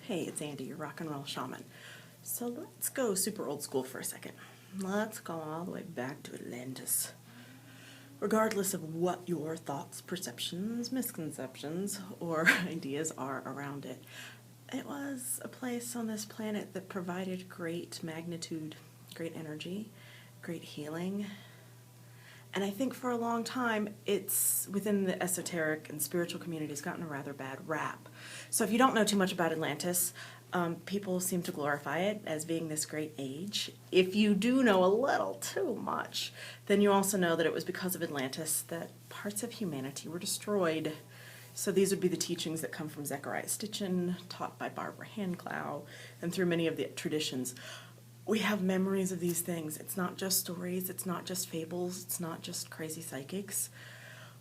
Hey, it's Andye, your rock and roll shaman. So let's go super old school for a second. Let's go all the way back to Atlantis. Regardless of what your thoughts, perceptions, misconceptions, or ideas are around it, it was a place on this planet that provided great magnitude, great energy, great healing. And I think for a long time, it's within the esoteric and spiritual communities gotten a rather bad rap. So if you don't know too much about Atlantis, people seem to glorify it as being this great age. If you do know a little too much, then you also know that it was because of Atlantis that parts of humanity were destroyed. So these would be the teachings that come from Zechariah Stitchin, taught by Barbara Handclough, and through many of the traditions. We have memories of these things. It's not just stories, it's not just fables, it's not just crazy psychics.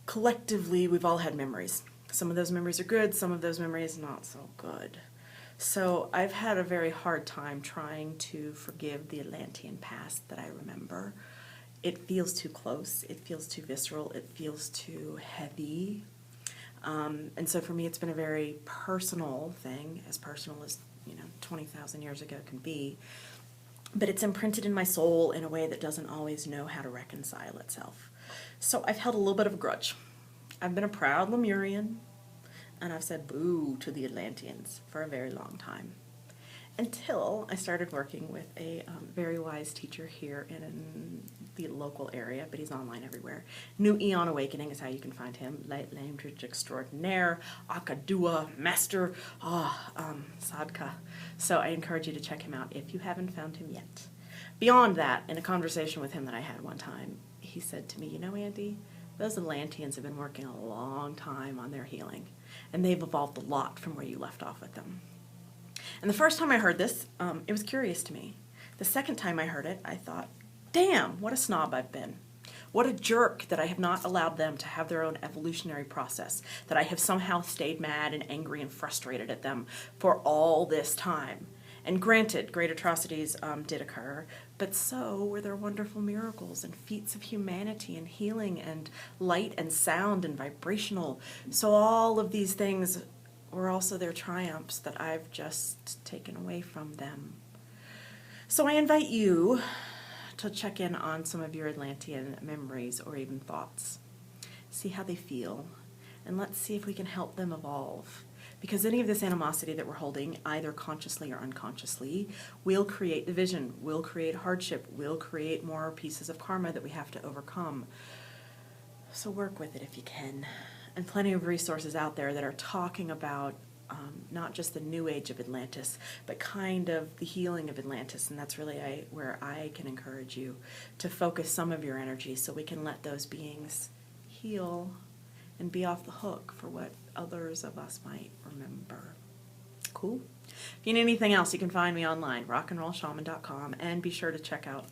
Collectively, we've all had memories. Some of those memories are good, some of those memories not so good. So I've had a very hard time trying to forgive the Atlantean past that I remember. It feels too close, it feels too visceral, it feels too heavy. And so for me, it's been a very personal thing, as personal as 20,000 years ago can be. But it's imprinted in my soul in a way that doesn't always know how to reconcile itself. So I've held a little bit of a grudge. I've been a proud Lemurian, and I've said boo to the Atlanteans for a very long time. Until I started working with a very wise teacher here in the local area, but he's online everywhere. New Eon Awakening is how you can find him. Light language extraordinaire, Akadua, master, Sadhaka. So I encourage you to check him out if you haven't found him yet. Beyond that, in a conversation with him that I had one time, he said to me, you know, Andye, those Atlanteans have been working a long time on their healing, and they've evolved a lot from where you left off with them. And the first time I heard this, it was curious to me. The second time I heard it, I thought, damn, what a snob I've been. What a jerk that I have not allowed them to have their own evolutionary process, that I have somehow stayed mad and angry and frustrated at them for all this time. And granted, great atrocities did occur, but so were their wonderful miracles and feats of humanity and healing and light and sound and vibrational. So all of these things were also their triumphs that I've just taken away from them. So I invite you to check in on some of your Atlantean memories or even thoughts. See how they feel, and let's see if we can help them evolve. Because any of this animosity that we're holding, either consciously or unconsciously, will create division, will create hardship, will create more pieces of karma that we have to overcome. So work with it if you can. And plenty of resources out there that are talking about not just the new age of Atlantis, but kind of the healing of Atlantis. And that's really where I can encourage you to focus some of your energy so we can let those beings heal and be off the hook for what others of us might remember. Cool? If you need anything else, you can find me online, rockandrollshaman.com, and be sure to check out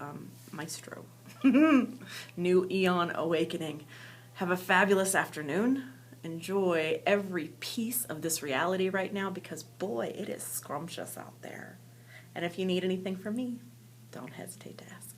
Maestro, New Eon Awakening. Have a fabulous afternoon. Enjoy every piece of this reality right now because, boy, it is scrumptious out there. And if you need anything from me, don't hesitate to ask.